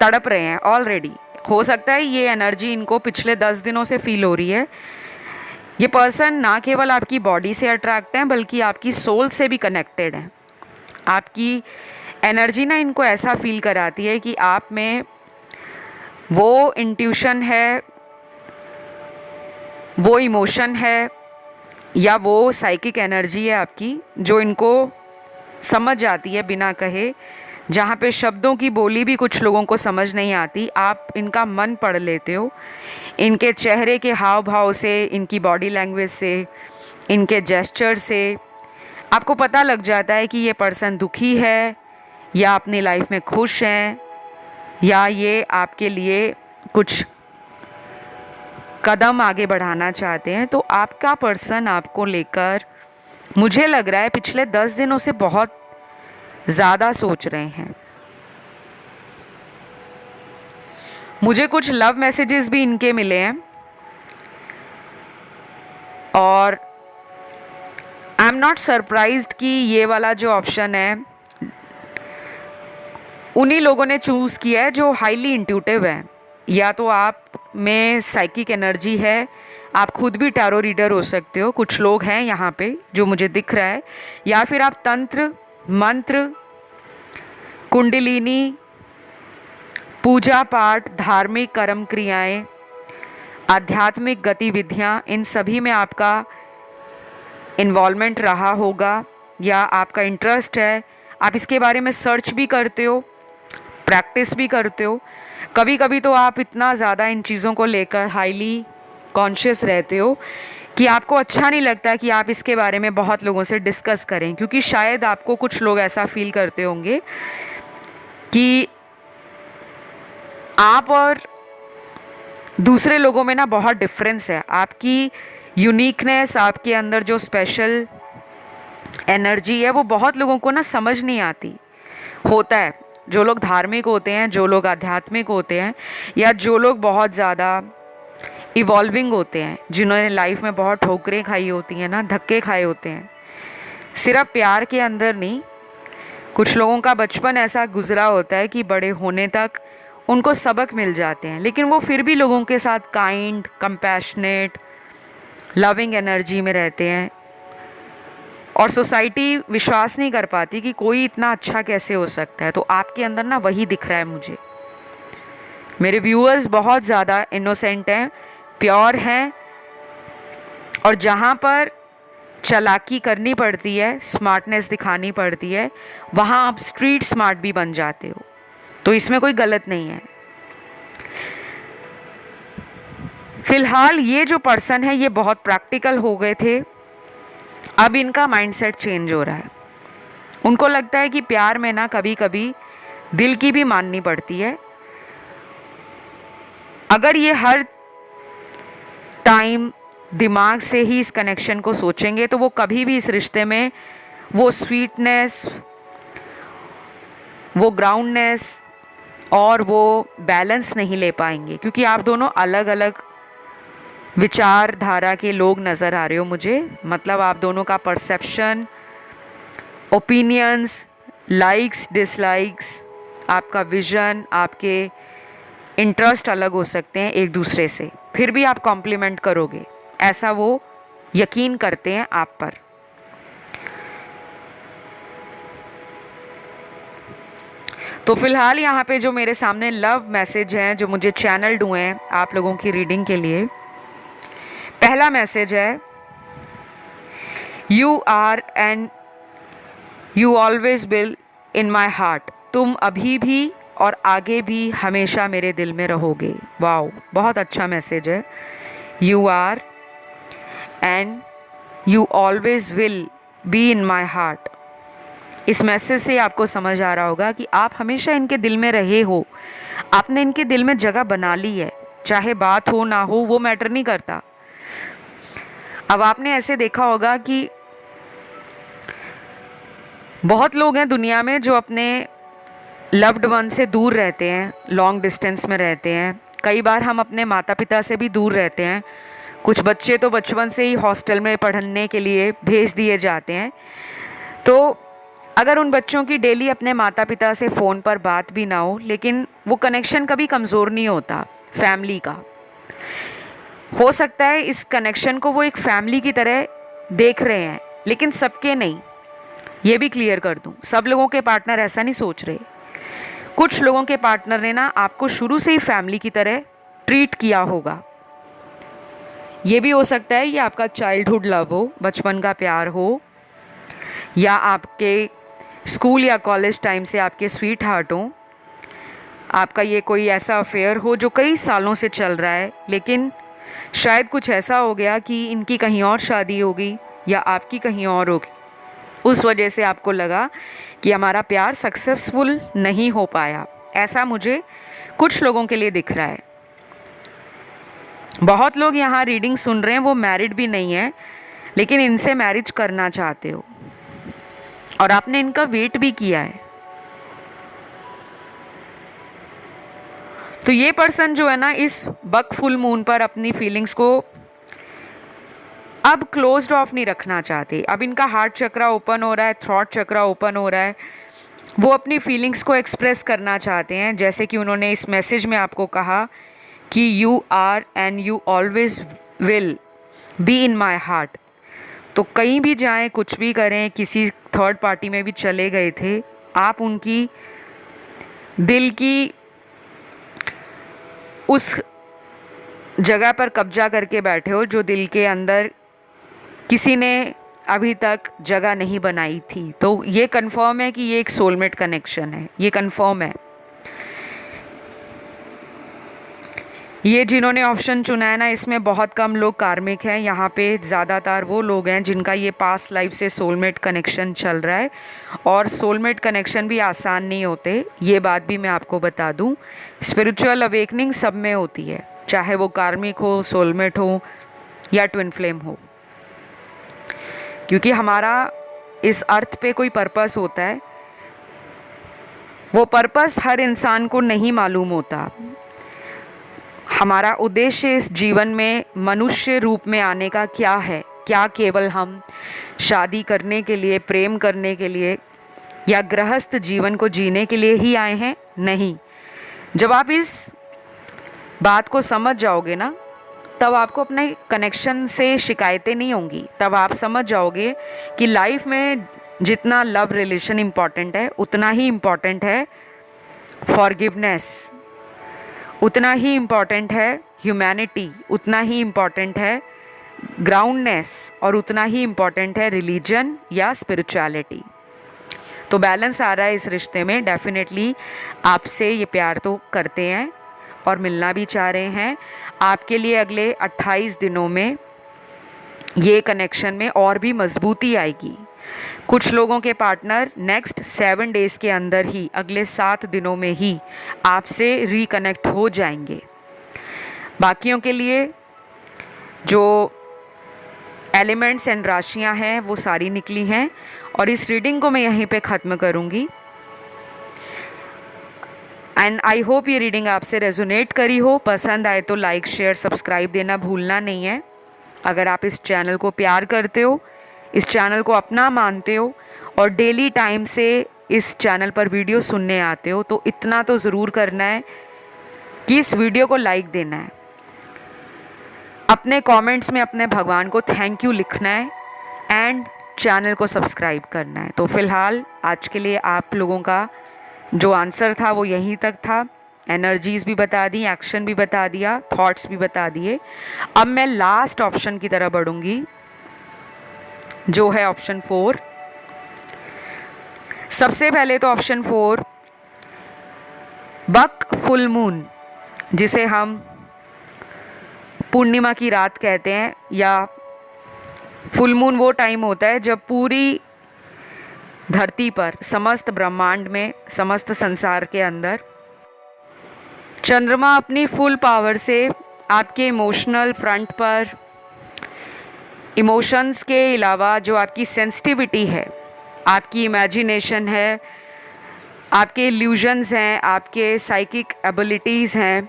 [SPEAKER 1] तड़प रहे हैं ऑलरेडी। हो सकता है ये एनर्जी इनको पिछले 10 दिनों से फील हो रही है। ये पर्सन ना केवल आपकी बॉडी से अट्रैक्ट है बल्कि आपकी सोल से भी कनेक्टेड है। आपकी एनर्जी ना इनको ऐसा फील कराती है कि आप में वो इंट्यूशन है, वो इमोशन है या वो साइकिक एनर्जी है आपकी, जो इनको समझ आती है बिना कहे। जहाँ पे शब्दों की बोली भी कुछ लोगों को समझ नहीं आती, आप इनका मन पढ़ लेते हो। इनके चेहरे के हाव भाव से, इनकी बॉडी लैंग्वेज से, इनके जेस्चर से आपको पता लग जाता है कि ये पर्सन दुखी है या अपनी लाइफ में खुश हैं, या ये आपके लिए कुछ कदम आगे बढ़ाना चाहते हैं। तो आपका पर्सन आपको लेकर, मुझे लग रहा है पिछले 10 दिनों से बहुत ज़्यादा सोच रहे हैं। मुझे कुछ लव मैसेजेस भी इनके मिले हैं और आई एम नॉट सरप्राइज्ड कि ये वाला जो ऑप्शन है उन्हीं लोगों ने चूज़ किया है जो हाईली इंट्यूटिव है। या तो आप में साइकिक एनर्जी है, आप खुद भी टैरो रीडर हो सकते हो, कुछ लोग हैं यहाँ पे जो मुझे दिख रहा है, या फिर आप तंत्र, मंत्र, कुंडलिनी, पूजा पाठ, धार्मिक कर्म क्रियाएं, आध्यात्मिक गतिविधियाँ, इन सभी में आपका इन्वॉल्वमेंट रहा होगा या आपका इंटरेस्ट है। आप इसके बारे में सर्च भी करते हो, प्रैक्टिस भी करते हो। कभी कभी तो आप इतना ज़्यादा इन चीज़ों को लेकर हाईली कॉन्शियस रहते हो कि आपको अच्छा नहीं लगता कि आप इसके बारे में बहुत लोगों से डिस्कस करें, क्योंकि शायद आपको कुछ लोग ऐसा फील करते होंगे कि आप और दूसरे लोगों में ना बहुत डिफरेंस है। आपकी यूनिकनेस, आपके अंदर जो स्पेशल एनर्जी है, वो बहुत लोगों को ना समझ नहीं आती। होता है जो लोग धार्मिक होते हैं, जो लोग आध्यात्मिक होते हैं, या जो लोग बहुत ज़्यादा इवॉल्विंग होते हैं, जिन्होंने लाइफ में बहुत ठोकरें खाई होती हैं ना, धक्के खाए होते हैं, सिर्फ प्यार के अंदर नहीं, कुछ लोगों का बचपन ऐसा गुजरा होता है कि बड़े होने तक उनको सबक मिल जाते हैं, लेकिन वो फिर भी लोगों के साथ काइंड, कंपैशनेट, लविंग एनर्जी में रहते हैं और सोसाइटी विश्वास नहीं कर पाती कि कोई इतना अच्छा कैसे हो सकता है। तो आपके अंदर ना वही दिख रहा है मुझे। मेरे व्यूअर्स बहुत ज़्यादा इनोसेंट हैं, प्योर हैं, और जहाँ पर चालाकी करनी पड़ती है, स्मार्टनेस दिखानी पड़ती है, वहाँ आप स्ट्रीट स्मार्ट भी बन जाते हो। तो इसमें कोई गलत नहीं है। फिलहाल ये जो पर्सन है ये बहुत प्रैक्टिकल हो गए थे, अब इनका माइंडसेट चेंज हो रहा है। उनको लगता है कि प्यार में ना कभी कभी दिल की भी माननी पड़ती है। अगर ये हर टाइम दिमाग से ही इस कनेक्शन को सोचेंगे तो वो कभी भी इस रिश्ते में वो स्वीटनेस, वो ग्राउंडनेस और वो बैलेंस नहीं ले पाएंगे, क्योंकि आप दोनों अलग अलग विचारधारा के लोग नज़र आ रहे हो मुझे। मतलब आप दोनों का परसेप्शन, ओपिनियंस, लाइक्स, डिसलाइक्स, आपका विजन, आपके इंटरेस्ट अलग हो सकते हैं एक दूसरे से, फिर भी आप कॉम्प्लीमेंट करोगे, ऐसा वो यकीन करते हैं आप पर। तो फिलहाल यहाँ पे जो मेरे सामने लव मैसेज हैं जो मुझे चैनल्ड हुए हैं आप लोगों की रीडिंग के लिए, पहला मैसेज है, you are and you always will in my heart. तुम अभी भी और आगे भी हमेशा मेरे दिल में रहोगे। वाओ, बहुत अच्छा मैसेज है। You are and you always will be in my heart. इस मैसेज से आपको समझ आ रहा होगा कि आप हमेशा इनके दिल में रहे हो, आपने इनके दिल में जगह बना ली है। चाहे बात हो ना हो वो मैटर नहीं करता। अब आपने ऐसे देखा होगा कि बहुत लोग हैं दुनिया में जो अपने लव्ड वन से दूर रहते हैं, लॉन्ग डिस्टेंस में रहते हैं। कई बार हम अपने माता पिता से भी दूर रहते हैं। कुछ बच्चे तो बचपन से ही हॉस्टल में पढ़ने के लिए भेज दिए जाते हैं। तो अगर उन बच्चों की डेली अपने माता पिता से फ़ोन पर बात भी ना हो, लेकिन वो कनेक्शन कभी कमज़ोर नहीं होता फैमिली का। हो सकता है इस कनेक्शन को वो एक फैमिली की तरह देख रहे हैं, लेकिन सबके नहीं। ये भी क्लियर कर दूं, सब लोगों के पार्टनर ऐसा नहीं सोच रहे। कुछ लोगों के पार्टनर ने ना आपको शुरू से ही फैमिली की तरह ट्रीट किया होगा। ये भी हो सकता है ये आपका चाइल्डहुड लव हो, बचपन का प्यार हो, या आपके स्कूल या कॉलेज टाइम से आपके स्वीट हार्ट हो। आपका ये कोई ऐसा अफेयर हो जो कई सालों से चल रहा है, लेकिन शायद कुछ ऐसा हो गया कि इनकी कहीं और शादी हो गई या आपकी कहीं और होगी। उस वजह से आपको लगा कि हमारा प्यार सक्सेसफुल नहीं हो पाया। ऐसा मुझे कुछ लोगों के लिए दिख रहा है। बहुत लोग यहाँ रीडिंग सुन रहे हैं वो मैरिड भी नहीं है, लेकिन इनसे मैरिज करना चाहते हो और आपने इनका वेट भी किया है। तो ये पर्सन जो है ना इस बक फुल मून पर अपनी फीलिंग्स को अब क्लोज्ड ऑफ नहीं रखना चाहते। अब इनका हार्ट चक्रा ओपन हो रहा है, थ्रॉट चक्रा ओपन हो रहा है। वो अपनी फीलिंग्स को एक्सप्रेस करना चाहते हैं, जैसे कि उन्होंने इस मैसेज में आपको कहा कि you are and you always will be in my heart. तो कहीं भी जाएं, कुछ भी करें, किसी थर्ड पार्टी में भी चले गए थे, आप उनकी दिल की उस जगह पर कब्जा करके बैठे हो जो दिल के अंदर किसी ने अभी तक जगह नहीं बनाई थी। तो ये कंफर्म है कि ये एक सोलमेट कनेक्शन है, ये कंफर्म है। ये जिन्होंने ऑप्शन चुना है ना, इसमें बहुत कम लोग कार्मिक हैं। यहाँ पे ज़्यादातर वो लोग हैं जिनका ये पास्ट लाइफ से सोलमेट कनेक्शन चल रहा है, और सोलमेट कनेक्शन भी आसान नहीं होते, ये बात भी मैं आपको बता दूँ। स्पिरिचुअल अवेकनिंग सब में होती है, चाहे वो कार्मिक हो, सोलमेट हो या ट्विन फ्लेम हो, क्योंकि हमारा इस अर्थ पे कोई पर्पस होता है। वो पर्पस हर इंसान को नहीं मालूम होता। हमारा उद्देश्य इस जीवन में मनुष्य रूप में आने का क्या है? क्या केवल हम शादी करने के लिए, प्रेम करने के लिए या गृहस्थ जीवन को जीने के लिए ही आए हैं? नहीं। जब आप इस बात को समझ जाओगे ना, तब आपको अपने कनेक्शन से शिकायतें नहीं होंगी। तब आप समझ जाओगे कि लाइफ में जितना लव रिलेशन इम्पॉर्टेंट है, उतना ही इम्पॉर्टेंट है फॉरगिवनेस, उतना ही इम्पॉर्टेंट है ह्यूमैनिटी, उतना ही इम्पॉर्टेंट है ग्राउंडनेस, और उतना ही इम्पॉर्टेंट है रिलीजन या स्पिरिचुअलिटी। तो बैलेंस आ रहा है इस रिश्ते में। डेफिनेटली आपसे ये प्यार तो करते हैं और मिलना भी चाह रहे हैं। आपके लिए अगले 28 दिनों में ये कनेक्शन में और भी मजबूती आएगी। कुछ लोगों के पार्टनर नेक्स्ट 7 डेज़ के अंदर ही, अगले 7 दिनों में ही आपसे रिकनेक्ट हो जाएंगे। बाकियों के लिए जो एलिमेंट्स एंड राशियां हैं वो सारी निकली हैं, और इस रीडिंग को मैं यहीं पे ख़त्म करूँगी। एंड आई होप ये रीडिंग आपसे रेजोनेट करी हो। पसंद आए तो लाइक शेयर सब्सक्राइब देना भूलना नहीं है। अगर आप इस चैनल को प्यार करते हो, इस चैनल को अपना मानते हो और डेली टाइम से इस चैनल पर वीडियो सुनने आते हो, तो इतना तो ज़रूर करना है कि इस वीडियो को लाइक देना है, अपने कमेंट्स में अपने भगवान को थैंक यू लिखना है एंड चैनल को सब्सक्राइब करना है। तो फिलहाल आज के लिए आप लोगों का जो आंसर था वो यहीं तक था। एनर्जीज़ भी बता दी, एक्शन भी बता दिया, थॉट्स भी बता दिए। अब मैं लास्ट ऑप्शन की तरफ बढ़ूंगी, जो है ऑप्शन 4। सबसे पहले तो ऑप्शन 4 बक फुल मून, जिसे हम पूर्णिमा की रात कहते हैं, या फुल मून वो टाइम होता है जब पूरी धरती पर, समस्त ब्रह्मांड में, समस्त संसार के अंदर चंद्रमा अपनी फुल पावर से आपके इमोशनल फ्रंट पर, इमोशंस के अलावा जो आपकी सेंसिटिविटी है, आपकी इमेजिनेशन है, आपके इल्यूजन्स हैं, आपके साइकिक एबिलिटीज़ हैं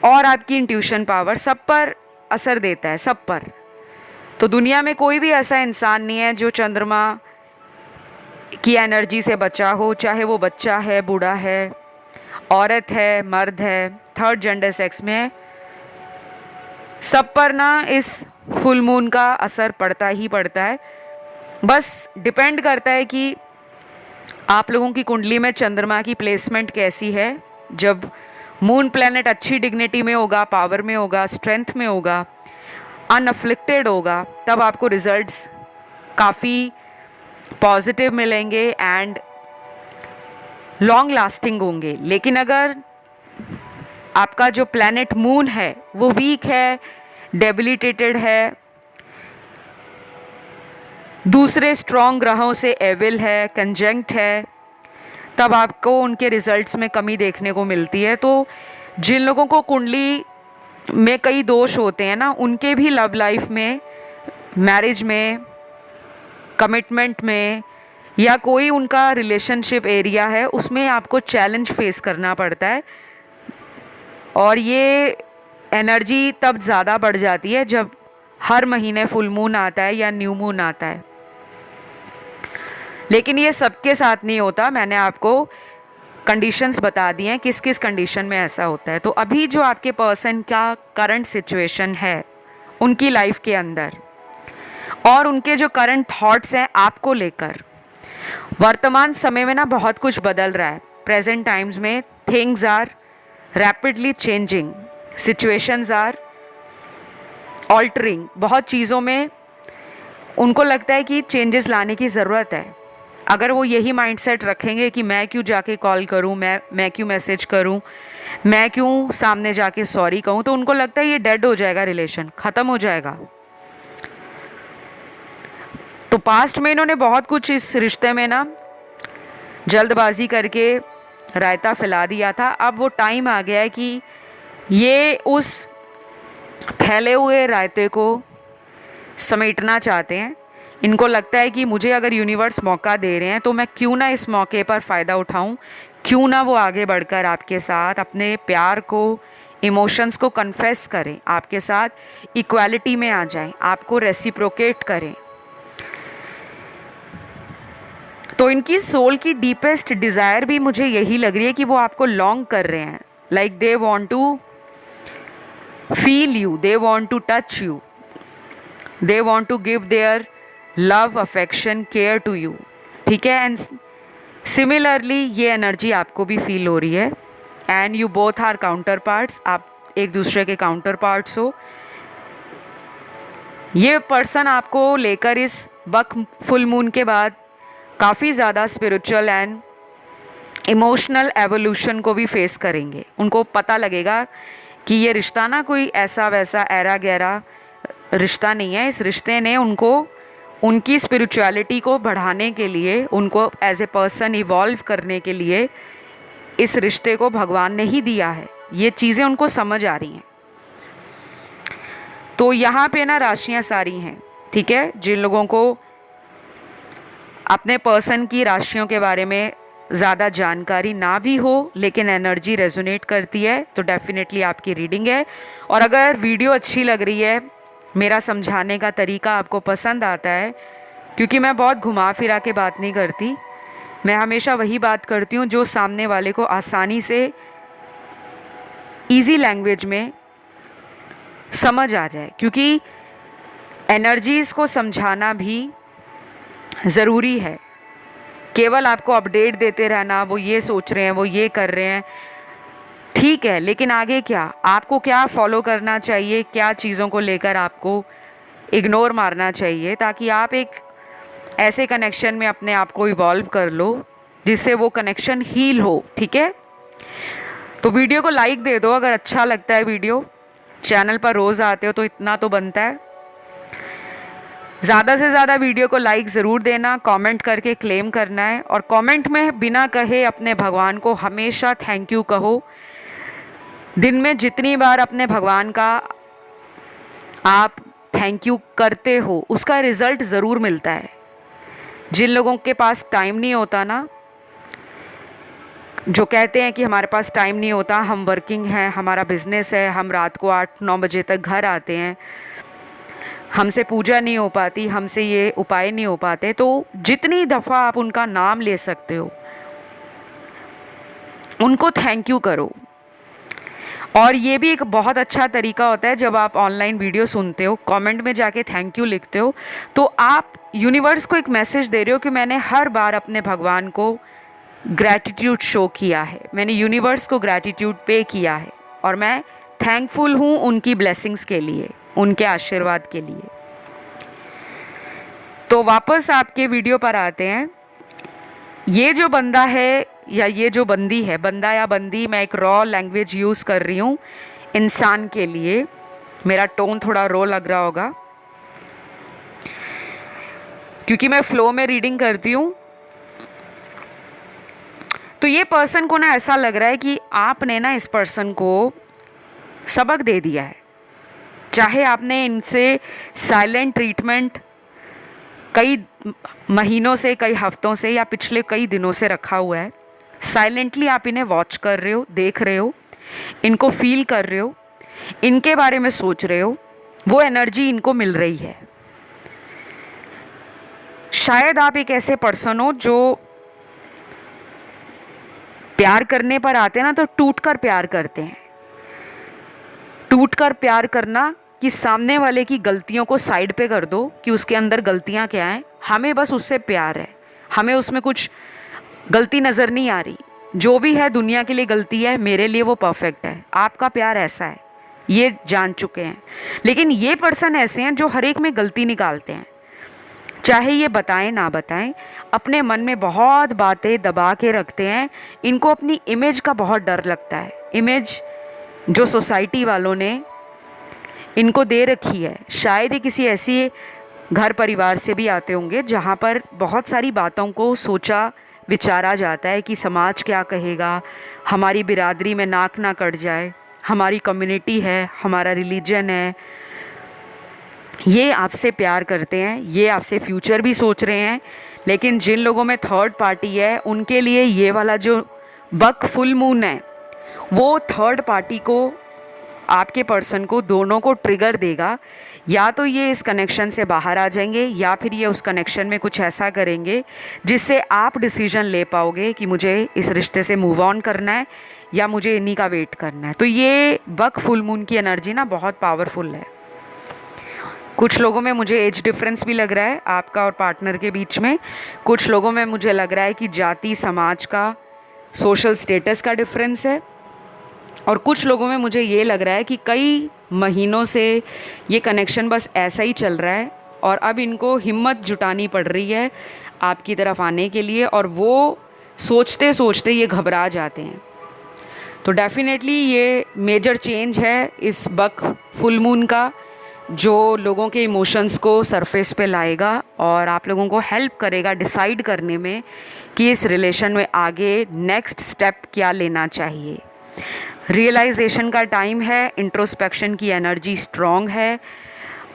[SPEAKER 1] और आपकी इंट्यूशन पावर, सब पर असर देता है, सब पर। तो दुनिया में कोई भी ऐसा इंसान नहीं है जो चंद्रमा की एनर्जी से बचा हो, चाहे वो बच्चा है, बूढ़ा है, औरत है, मर्द है, थर्ड जेंडर सेक्स में है, सब पर ना इस फुल मून का असर पड़ता ही पड़ता है। बस डिपेंड करता है कि आप लोगों की कुंडली में चंद्रमा की प्लेसमेंट कैसी है। जब मून प्लैनेट अच्छी डिग्निटी में होगा, पावर में होगा, स्ट्रेंथ में होगा, अनअफ्लिक्टेड होगा, तब आपको रिजल्ट्स काफ़ी पॉजिटिव मिलेंगे एंड लॉन्ग लास्टिंग होंगे। लेकिन अगर आपका जो प्लैनेट मून है वो वीक है, डेबिलिटेटेड है, दूसरे स्ट्रॉन्ग ग्रहों से एविल है, कंजंक्ट है, तब आपको उनके रिजल्ट्स में कमी देखने को मिलती है। तो जिन लोगों को कुंडली में कई दोष होते हैं ना, उनके भी लव लाइफ में, मैरिज में, कमिटमेंट में, या कोई उनका रिलेशनशिप एरिया है, उसमें आपको चैलेंज फेस करना पड़ता है। और ये एनर्जी तब ज़्यादा बढ़ जाती है जब हर महीने फुल मून आता है या न्यू मून आता है। लेकिन ये सबके साथ नहीं होता। मैंने आपको कंडीशंस बता दी हैं किस किस कंडीशन में ऐसा होता है। तो अभी जो आपके पर्सन का करंट सिचुएशन है उनकी लाइफ के अंदर, और उनके जो करंट थॉट्स हैं आपको लेकर, वर्तमान समय में ना बहुत कुछ बदल रहा है। प्रेजेंट टाइम्स में things are rapidly changing, situations are altering. बहुत चीज़ों में उनको लगता है कि चेंजेस लाने की ज़रूरत है। अगर वो यही माइंडसेट रखेंगे कि मैं क्यों जाके कॉल करूं, मैं क्यों मैसेज करूं, मैं क्यों सामने जाके सॉरी कहूं, तो उनको लगता है ये डेड हो जाएगा, रिलेशन ख़त्म हो जाएगा। तो पास्ट में इन्होंने बहुत कुछ इस रिश्ते में ना जल्दबाजी करके रायता फैला दिया था। अब वो टाइम आ गया है कि ये उस फैले हुए रायते को समेटना चाहते हैं। इनको लगता है कि मुझे अगर यूनिवर्स मौका दे रहे हैं तो मैं क्यों ना इस मौके पर फ़ायदा उठाऊं, क्यों ना वो आगे बढ़कर आपके साथ अपने प्यार को, इमोशंस को कन्फेस करें, आपके साथ इक्वालिटी में आ जाएं, आपको रेसिप्रोकेट करें। तो इनकी सोल की डीपेस्ट डिज़ायर भी मुझे यही लग रही है कि वो आपको लॉन्ग कर रहे हैं, like they want to feel you, they want to touch you, they want to give their love, affection, care to you, ठीक है। एंड सिमिलरली ये एनर्जी आपको भी फील हो रही है। And you both are counterparts, आप एक दूसरे के काउंटर पार्ट्स हो। ये पर्सन आपको लेकर इस बक फुल मून के बाद काफ़ी ज़्यादा स्पिरिचुअल एंड इमोशनल एवोल्यूशन को भी फेस करेंगे। उनको पता लगेगा कि ये रिश्ता ना कोई ऐसा वैसा ऐरा गहरा रिश्ता नहीं है। इस रिश्ते ने उनको उनकी स्पिरिचुअलिटी को बढ़ाने के लिए, उनको एज ए पर्सन इवॉल्व करने के लिए इस रिश्ते को भगवान ने ही दिया है। ये चीज़ें उनको समझ आ रही हैं। तो यहाँ पे ना राशियाँ सारी हैं, ठीक है। जिन लोगों को अपने पर्सन की राशियों के बारे में ज़्यादा जानकारी ना भी हो लेकिन एनर्जी रेजोनेट करती है तो डेफिनेटली आपकी रीडिंग है। और अगर वीडियो अच्छी लग रही है, मेरा समझाने का तरीका आपको पसंद आता है, क्योंकि मैं बहुत घुमा फिरा के बात नहीं करती, मैं हमेशा वही बात करती हूँ जो सामने वाले को आसानी से इजी लैंग्वेज में समझ आ जाए, क्योंकि एनर्जीज़ को समझाना भी ज़रूरी है। केवल आपको अपडेट देते रहना, वो ये सोच रहे हैं, वो ये कर रहे हैं, ठीक है, लेकिन आगे क्या, आपको क्या फॉलो करना चाहिए, क्या चीज़ों को लेकर आपको इग्नोर मारना चाहिए, ताकि आप एक ऐसे कनेक्शन में अपने आप को इवॉल्व कर लो जिससे वो कनेक्शन हील हो, ठीक है। तो वीडियो को लाइक दे दो अगर अच्छा लगता है वीडियो। चैनल पर रोज़ आते हो तो इतना तो बनता है। ज़्यादा से ज़्यादा वीडियो को लाइक ज़रूर देना, कमेंट करके क्लेम करना है, और कमेंट में बिना कहे अपने भगवान को हमेशा थैंक यू कहो। दिन में जितनी बार अपने भगवान का आप थैंक यू करते हो उसका रिज़ल्ट ज़रूर मिलता है। जिन लोगों के पास टाइम नहीं होता ना, जो कहते हैं कि हमारे पास टाइम नहीं होता, हम वर्किंग हैं, हमारा बिजनेस है, हम रात को 8-9 बजे तक घर आते हैं, हमसे पूजा नहीं हो पाती, हमसे ये उपाय नहीं हो पाते, तो जितनी दफ़ा आप उनका नाम ले सकते हो उनको थैंक यू करो। और ये भी एक बहुत अच्छा तरीका होता है, जब आप ऑनलाइन वीडियो सुनते हो, कमेंट में जाके थैंक यू लिखते हो, तो आप यूनिवर्स को एक मैसेज दे रहे हो कि मैंने हर बार अपने भगवान को ग्रैटिट्यूड शो किया है, मैंने यूनिवर्स को ग्रैटिट्यूड पे किया है, और मैं थैंकफुल हूँ उनकी ब्लेसिंग्स के लिए, उनके आशीर्वाद के लिए। तो वापस आपके वीडियो पर आते हैं। ये जो बंदा है या ये जो बंदी है, बंदा या बंदी, मैं एक रॉ लैंग्वेज यूज़ कर रही हूँ इंसान के लिए, मेरा टोन थोड़ा रॉ लग रहा होगा क्योंकि मैं फ्लो में रीडिंग करती हूँ। तो ये पर्सन को ना ऐसा लग रहा है कि आपने ना इस पर्सन को सबक दे दिया है। चाहे आपने इनसे साइलेंट ट्रीटमेंट कई महीनों से, कई हफ्तों से या पिछले कई दिनों से रखा हुआ है, साइलेंटली आप इन्हें वॉच कर रहे हो, देख रहे हो, इनको फील कर रहे हो, इनके बारे में सोच रहे हो, वो एनर्जी इनको मिल रही है। शायद आप एक ऐसे पर्सन हो जो प्यार करने पर आते हैं ना तो टूट कर प्यार करते हैं। टूट कर प्यार करना कि सामने वाले की गलतियों को साइड पे कर दो कि उसके अंदर गलतियां क्या हैं, हमें बस उससे प्यार है, हमें उसमें कुछ गलती नज़र नहीं आ रही, जो भी है दुनिया के लिए गलती है, मेरे लिए वो परफेक्ट है। आपका प्यार ऐसा है, ये जान चुके हैं। लेकिन ये पर्सन ऐसे हैं जो हर एक में गलती निकालते हैं, चाहे ये बताएं ना बताएं, अपने मन में बहुत बातें दबा के रखते हैं। इनको अपनी इमेज का बहुत डर लगता है, इमेज जो सोसाइटी वालों ने इनको दे रखी है। शायद ये किसी ऐसी घर परिवार से भी आते होंगे जहाँ पर बहुत सारी बातों को सोचा विचारा जाता है कि समाज क्या कहेगा, हमारी बिरादरी में नाक ना कट जाए, हमारी कम्युनिटी है, हमारा रिलीजन है। ये आपसे प्यार करते हैं, ये आपसे फ्यूचर भी सोच रहे हैं, लेकिन जिन लोगों में थर्ड पार्टी है उनके लिए ये वाला जो बक फुल मून है वो थर्ड पार्टी को, आपके पर्सन को, दोनों को ट्रिगर देगा या तो ये इस कनेक्शन से बाहर आ जाएंगे या फिर ये उस कनेक्शन में कुछ ऐसा करेंगे जिससे आप डिसीजन ले पाओगे कि मुझे इस रिश्ते से मूव ऑन करना है या मुझे इन्हीं का वेट करना है। तो ये बक फुल मून की एनर्जी ना बहुत पावरफुल है। कुछ लोगों में मुझे एज डिफरेंस भी लग रहा है आपका और पार्टनर के बीच में। कुछ लोगों में मुझे लग रहा है कि जाति, समाज का, सोशल स्टेटस का डिफरेंस है। और कुछ लोगों में मुझे ये लग रहा है कि कई महीनों से ये कनेक्शन बस ऐसा ही चल रहा है और अब इनको हिम्मत जुटानी पड़ रही है आपकी तरफ आने के लिए, और वो सोचते सोचते ये घबरा जाते हैं। तो डेफिनेटली ये मेजर चेंज है इस बक फुल मून का, जो लोगों के इमोशंस को सरफेस पे लाएगा और आप लोगों को हेल्प करेगा डिसाइड करने में कि इस रिलेशन में आगे नेक्स्ट स्टेप क्या लेना चाहिए। रियलाइजेशन का टाइम है, इंट्रोस्पेक्शन की एनर्जी स्ट्रॉन्ग है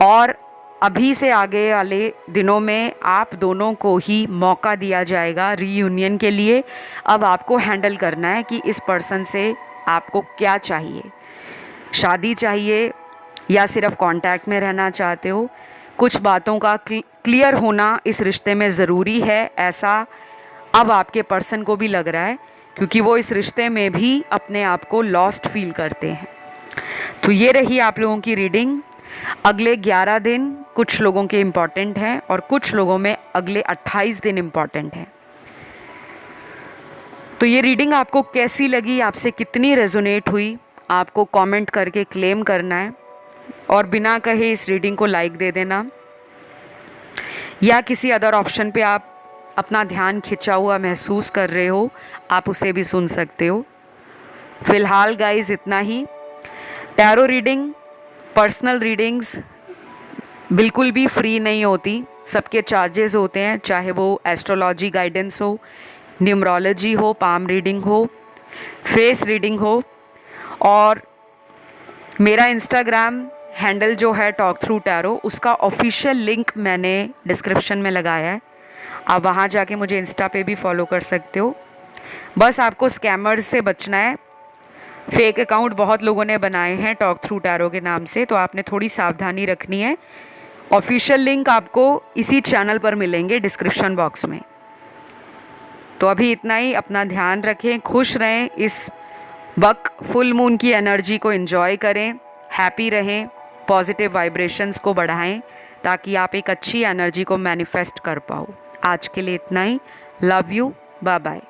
[SPEAKER 1] और अभी से आगे वाले दिनों में आप दोनों को ही मौका दिया जाएगा रीयूनियन के लिए। अब आपको हैंडल करना है कि इस पर्सन से आपको क्या चाहिए, शादी चाहिए या सिर्फ कांटेक्ट में रहना चाहते हो। कुछ बातों का क्लियर होना इस रिश्ते में ज़रूरी है, ऐसा अब आपके पर्सन को भी लग रहा है, क्योंकि वो इस रिश्ते में भी अपने आप को लॉस्ट फील करते हैं। तो ये रही आप लोगों की रीडिंग। अगले 11 दिन कुछ लोगों के इम्पॉर्टेंट हैं और कुछ लोगों में अगले 28 दिन इम्पॉर्टेंट हैं। तो ये रीडिंग आपको कैसी लगी, आपसे कितनी रेजोनेट हुई, आपको कमेंट करके क्लेम करना है और बिना कहे इस रीडिंग को लाइक दे देना, या किसी अदर ऑप्शन पे आप अपना ध्यान खिंचा हुआ महसूस कर रहे हो आप उसे भी सुन सकते हो। फ़िलहाल गाइस इतना ही। टैरो रीडिंग, पर्सनल रीडिंग्स बिल्कुल भी फ्री नहीं होती, सबके चार्जेस होते हैं, चाहे वो एस्ट्रोलॉजी गाइडेंस हो, न्यूमरोलॉजी हो, पाम रीडिंग हो, फेस रीडिंग हो। और मेरा इंस्टाग्राम हैंडल जो है टॉक थ्रू टैरो, उसका ऑफिशियल लिंक मैंने डिस्क्रिप्शन में लगाया है, आप वहाँ जाके मुझे इंस्टा पे भी फॉलो कर सकते हो। बस आपको स्कैमर्स से बचना है। फेक अकाउंट बहुत लोगों ने बनाए हैं टॉक थ्रू टैरो के नाम से, तो आपने थोड़ी सावधानी रखनी है। ऑफिशियल लिंक आपको इसी चैनल पर मिलेंगे डिस्क्रिप्शन बॉक्स में। तो अभी इतना ही, अपना ध्यान रखें, खुश रहें, इस बक फुल मून की एनर्जी को एंजॉय करें, हैप्पी रहें, पॉजिटिव वाइब्रेशंस को बढ़ाएं ताकि आप एक अच्छी एनर्जी को मैनिफेस्ट कर पाओ। आज के लिए इतना ही। Love you, bye bye.